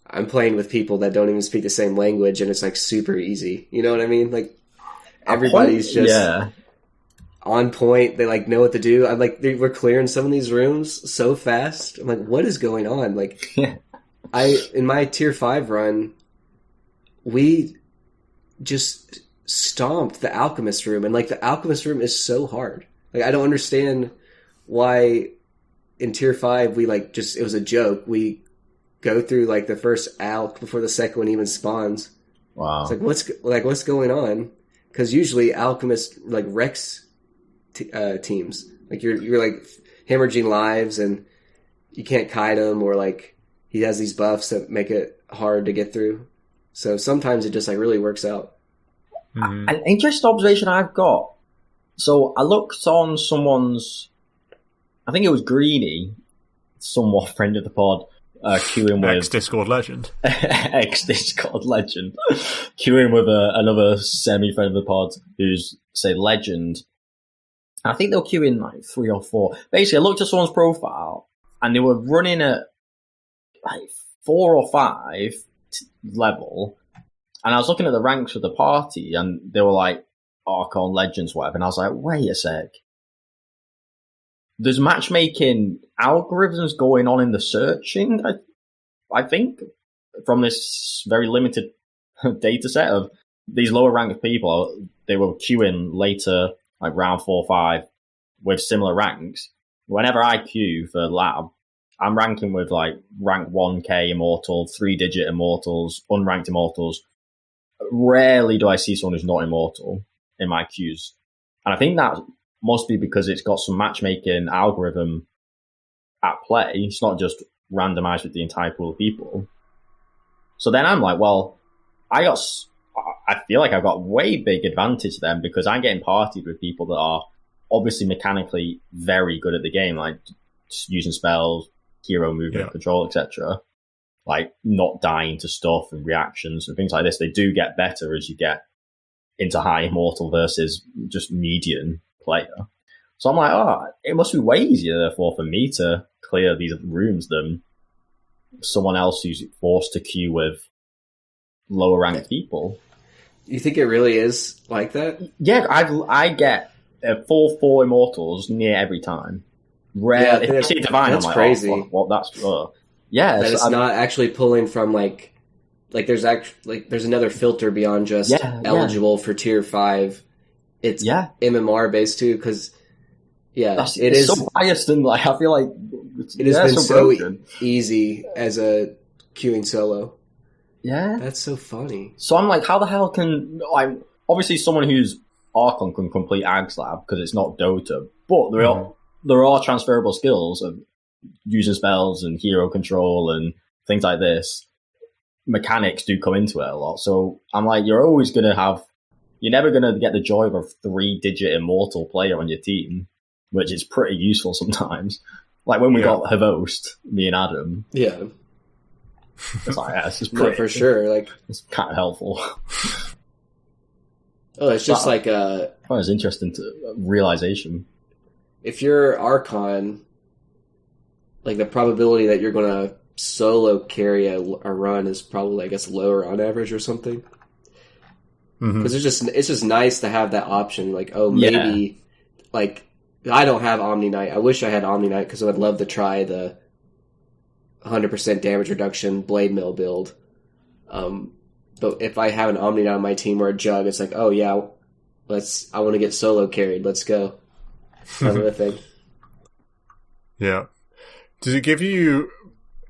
I'm playing with people that don't even speak the same language, and it's like super easy. You know what I mean? Like everybody's just on point. They like know what to do. I'm like, we're clearing some of these rooms so fast. I'm like, what is going on? Like, in my tier 5 run, we just stomped the alchemist room, and like the alchemist room is so hard. Like, I don't understand why in tier 5 we like just, it was a joke. We go through like the first alch before the second one even spawns. Wow. It's like what's going on? Because usually alchemist like wrecks teams. Like you're like hemorrhaging lives, and you can't kite him, or like he has these buffs that make it hard to get through. So sometimes it just like really works out. An interesting observation I've got. So I looked on someone's, I think it was Greeny, somewhat friend of the pod, queuing with ex-Discord legend. Ex-Discord legend. Queuing with another semi-friend of the pod who's, say, legend. I think they were queuing like 3 or 4. Basically, I looked at someone's profile, and they were running at like 4 or 5 level, and I was looking at the ranks of the party, and they were like Archon Legends, whatever, and I was like, wait a sec. There's matchmaking algorithms going on in the searching, I think, from this very limited data set of these lower ranked people. They were queuing later, like round 4 or 5, with similar ranks. Whenever I queue for lab, I'm ranking with like rank 1k immortal, 3-digit immortals, unranked immortals. Rarely do I see someone who's not immortal in my queues. And I think that must be because it's got some matchmaking algorithm at play. It's not just randomized with the entire pool of people. So then I'm like, well, I feel like I've got way big advantage then because I'm getting partied with people that are obviously mechanically very good at the game, like using spells, hero movement, control, etc. Like not dying to stuff and reactions and things like this. They do get better as you get into high immortal versus just median player. So I'm like, oh, it must be way easier therefore for me to clear these rooms than someone else who's forced to queue with lower ranked people. You think it really is like that? Yeah, I get a full 4 immortals near every time. Rare. If I see divine, that's I'm like, crazy. Oh, what? That's yeah. That it's not actually pulling from like there's there's another filter beyond just eligible for tier 5. It's MMR based too because it is so biased and like I feel like it has been so easy as a queuing solo. Yeah, that's so funny. So I'm like, how the hell can obviously someone who's Archon can complete Aghs Lab because it's not Dota, but there are transferable skills of using spells and hero control and things like this. Mechanics do come into it a lot. So I'm like, you're never going to get the joy of a 3-digit immortal player on your team, which is pretty useful sometimes. Like when we got Havost, me and Adam. Yeah. It's like, this is pretty, for sure. Like it's kind of helpful. Oh, it's just that was interesting to realization. If you're Archon, like the probability that you're going to solo carry a run is probably, I guess, lower on average or something. Because it's just nice to have that option. Like, oh, maybe like I don't have Omni Knight. I wish I had Omni Knight because I would love to try the 100% damage reduction Blade Mill build. But if I have an Omni Knight on my team or a Jug, it's like, oh yeah, I want to get solo carried. Let's go. Kind of a thing. Yeah. Does it give you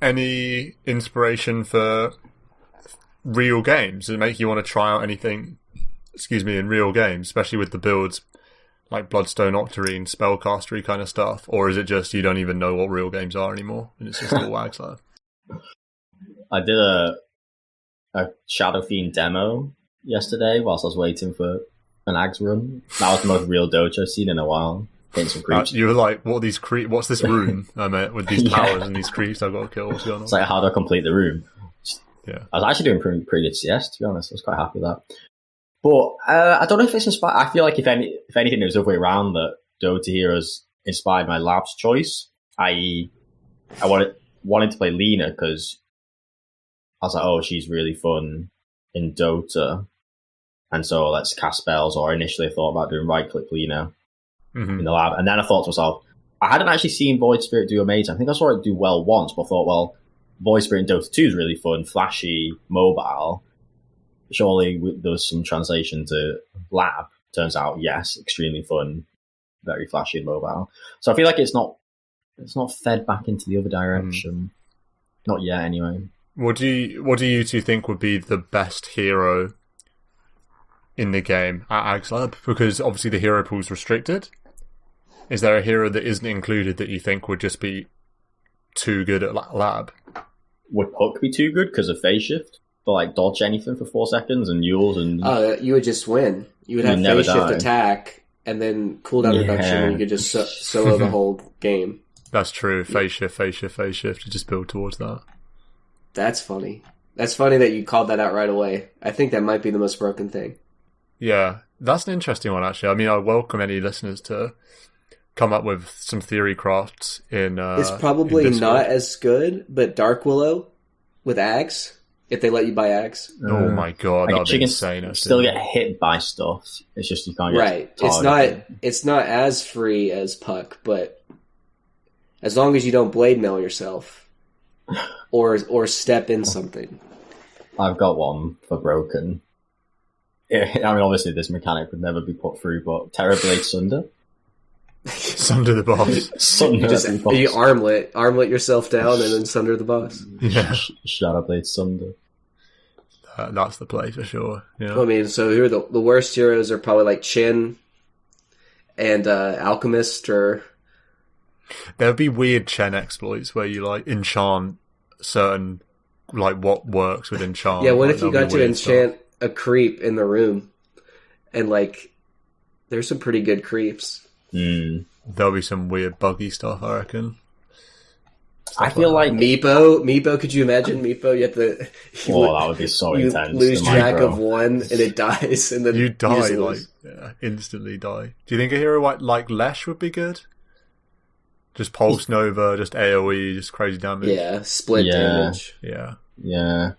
any inspiration for real games? Does it make you want to try out anything, in real games, especially with the builds like Bloodstone, Octarine, Spellcastery kind of stuff? Or is it just you don't even know what real games are anymore and it's just all Aghs Lab? I did a Shadow Fiend demo yesterday whilst I was waiting for an Aghs run. That was the most real Dota I've seen in a while. Some creeps. You were like, what are these what's this room with these powers and these creeps I've got to kill? What's going on? It's like, how do I complete the room? Yeah. I was actually doing pretty good CS, to be honest. I was quite happy with that. But I don't know if it's inspired. I feel like if anything, it was the other way around, that Dota Heroes inspired my lab's choice. I wanted to play Lina because I was like, oh, she's really fun in Dota. And so let's cast spells. Or initially I thought about doing right-click Lina in the lab. And then I thought to myself, I hadn't actually seen Void Spirit do amazing. I think I saw it do well once, but I thought, well, Void Spirit in Dota 2 is really fun, flashy, mobile. Surely there was some translation to lab. Turns out, yes, extremely fun, very flashy and mobile. So I feel like it's not fed back into the other direction. Not yet, anyway. What do you two think would be the best hero in the game at Aghs Lab? Because obviously the hero pool is restricted. Is there a hero that isn't included that you think would just be too good at lab? Would Puck be too good because of phase shift? For like dodge anything for 4 seconds and mules and... you would just win. You would have phase shift attack and then cooldown reduction and you could just solo the whole game. That's true. Phase shift. You just build towards that. That's funny. That's funny that you called that out right away. I think that might be the most broken thing. Yeah, that's an interesting one, actually. I mean, I welcome any listeners to come up with some theory crafts in it's probably not as good, but Dark Willow with Aghs, if they let you buy Aghs. Oh my god, that'd be insane. You still get hit by stuff. It's just you can't get It's not as free as Puck, but as long as you don't blade mail yourself or step in something. I've got one for broken. I mean, obviously this mechanic would never be put through, but Terrorblade Sunder. Sunder the boss. You armlet yourself down and then sunder the boss. Yeah. Shadowblade Sunder. That's the play for sure. Yeah. I mean, so here the worst heroes are probably like Chin, and Alchemist, or There would be weird Chen exploits where you like enchant certain, like what works with enchant. yeah. What Like, if you there'll got be to weird enchant a creep in the room, and like there's some pretty good creeps. There'll be some weird buggy stuff, I reckon. I feel like Meepo, could you imagine Meepo? You have to. that would be so you intense. lose the track micro. of one, and it dies, and then You die, just like, lose. instantly die. Do you think a hero like Lesh would be good? Just Pulse Nova, just AoE, just crazy damage. Yeah, split damage. Yeah. Yeah.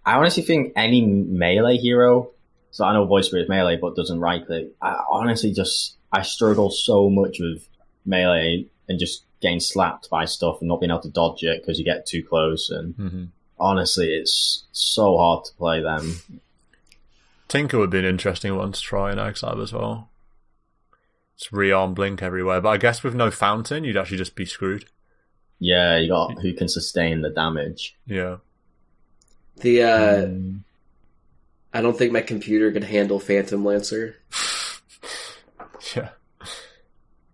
I honestly think any melee hero, so I know Voice Spirit is melee but doesn't right click, I struggle so much with melee and just getting slapped by stuff and not being able to dodge it because you get too close, and honestly it's so hard to play them. Tinker would be an interesting one to try in Aghs as well. It's rearm blink everywhere, but I guess with no fountain you'd actually just be screwed. Yeah, you got who can sustain the damage. Yeah. I don't think my computer could handle Phantom Lancer. Yeah.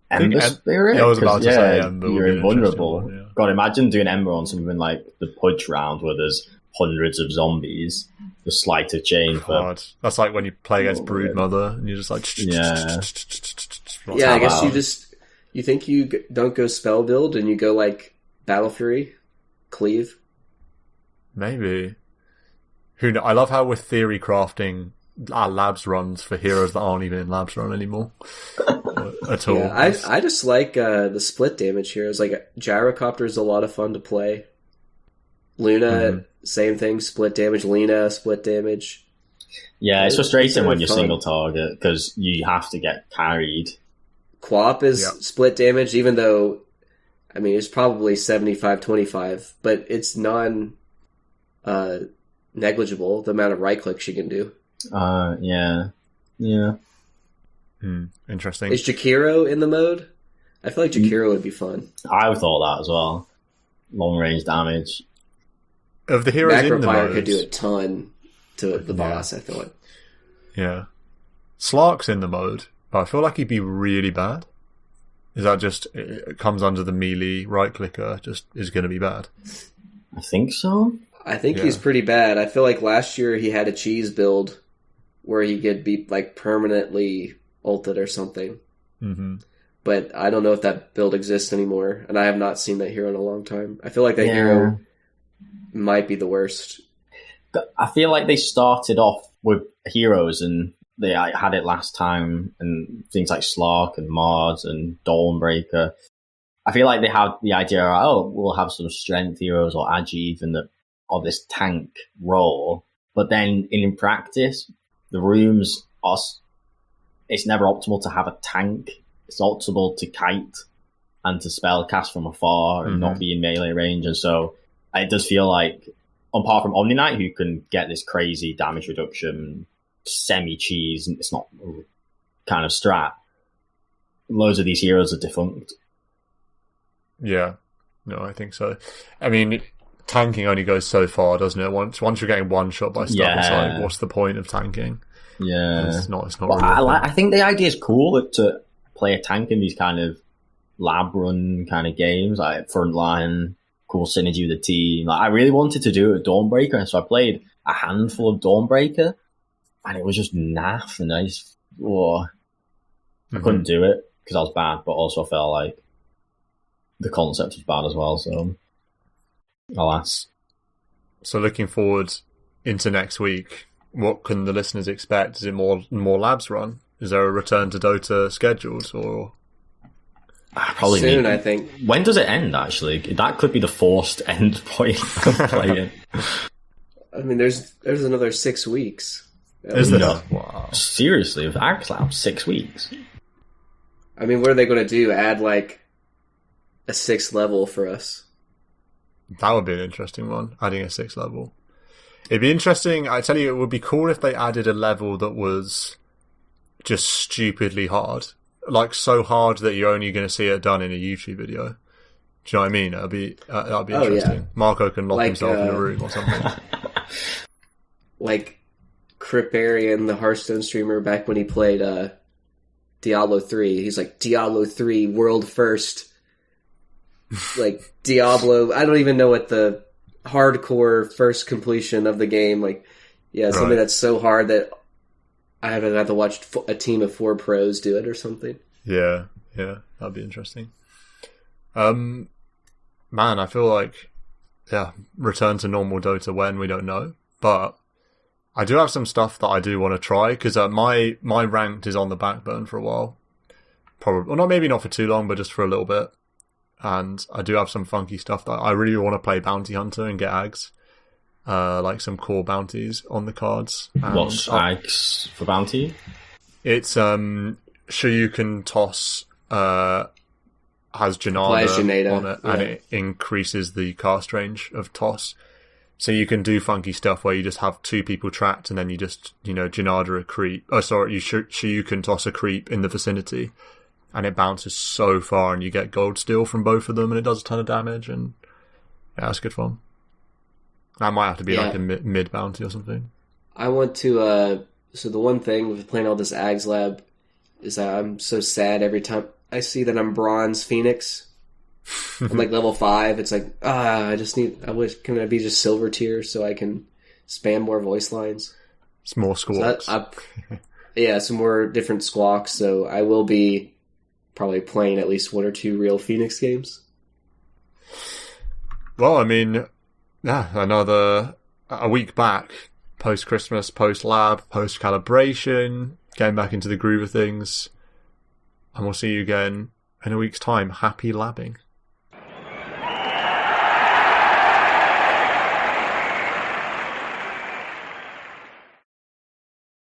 Ember Spirit? I was about to say Ember. You're invulnerable. One, yeah. God, imagine doing Ember on something like the Pudge round where there's hundreds of zombies. The sleight of chain for... God. That's like when you play against Broodmother and you're just like... Yeah, I guess you think you don't go spell build and you go like Battle Fury, Cleave. Maybe. Who know? I love how with theory crafting our labs runs for heroes that aren't even in labs run anymore at all. Yeah, I just like the split damage heroes. Like Gyrocopter is a lot of fun to play. Luna, same thing, split damage. Lena, split damage. Yeah, it's frustrating when you're fun. single target because you have to get carried. Quap is split damage, even though, I mean, it's probably 75-25, but it's negligible, the amount of right clicks she can do. Yeah. Interesting. Is Jakiro in the mode? I feel like Jakiro would be fun. I thought that as well. Long range damage. Of the heroes in the Macropire modes, could do a ton to the boss, I feel like. Yeah. Slark's in the mode, but I feel like he'd be really bad. Is that just, it comes under the melee right clicker, just is going to be bad? I think so. I think he's pretty bad. I feel like last year he had a cheese build where he could be like permanently ulted or something. But I don't know if that build exists anymore, and I have not seen that hero in a long time. I feel like that hero might be the worst. I feel like they started off with heroes and they had it last time, and things like Slark and Mars and Dawnbreaker. I feel like they had the idea, we'll have some strength heroes or Agi even that of this tank role. But then in practice, the rooms are, it's never optimal to have a tank. It's optimal to kite and to spell cast from afar and not be in melee range. And so it does feel like, apart from Omni Knight, who can get this crazy damage reduction, semi-cheese, and it's not kind of strat, loads of these heroes are defunct. Yeah. No, I think so. I mean, tanking only goes so far, doesn't it? Once you're getting one shot by stuff, it's like, what's the point of tanking? Yeah. It's not Well, really I think the idea is cool to play a tank in these kind of lab run kind of games, like frontline, cool synergy with the team. Like, I really wanted to do it with Dawnbreaker, and so I played a handful of Dawnbreaker, and it was just naff, and I just, I couldn't do it because I was bad, but also felt like the concept was bad as well, so alas. So looking forward into next week, what can the listeners expect? Is it more labs run? Is there a return to Dota scheduled, or probably soon? I think. When does it end? Actually, that could be the forced end point of playing. I mean, there's another 6 weeks. Is there? No. Wow. Seriously, with Aghs Lab, 6 weeks. I mean, what are they going to do? Add like a 6th level for us? That would be an interesting one, adding a 6th level. It'd be interesting. I tell you, it would be cool if they added a level that was just stupidly hard. Like, so hard that you're only going to see it done in a YouTube video. Do you know what I mean? That'd be interesting. Yeah. Marco can lock himself in a room or something. Like Criparian, the Hearthstone streamer, back when he played Diablo 3. He's like, Diablo 3 world first. Like, Diablo, I don't even know what the hardcore first completion of the game, like, yeah, something that's so hard that I haven't had to watch a team of 4 pros do it or something. Yeah, that'd be interesting. Man, I feel like, return to normal Dota when, we don't know, but I do have some stuff that I do want to try, because my ranked is on the back burner for a while. Probably, well, maybe not for too long, but just for a little bit. And I do have some funky stuff that I really want to play Bounty Hunter and get Aghs. Like some core bounties on the cards. And what's Aghs for bounty? It's Shoryuken Toss has Janada on it, and it increases the cast range of Toss. So you can do funky stuff where you just have 2 people tracked, and then you just, Janada a creep. Oh, sorry, you can toss a creep in the vicinity, and it bounces so far, and you get gold steal from both of them, and it does a ton of damage, and yeah, it's good fun. That might have to be like a mid bounty or something. I want to, so the one thing with playing all this Aghs Lab is that I'm so sad every time I see that I'm Bronze Phoenix. I'm like level 5. It's like, I can I be just Silver tier so I can spam more voice lines? It's more squawks. So some more different squawks, so I will be probably playing at least 1 or 2 real Phoenix games. Well, I mean, another a week back, post-Christmas, post-lab, post-calibration, getting back into the groove of things, and we'll see you again in a week's time. Happy labbing.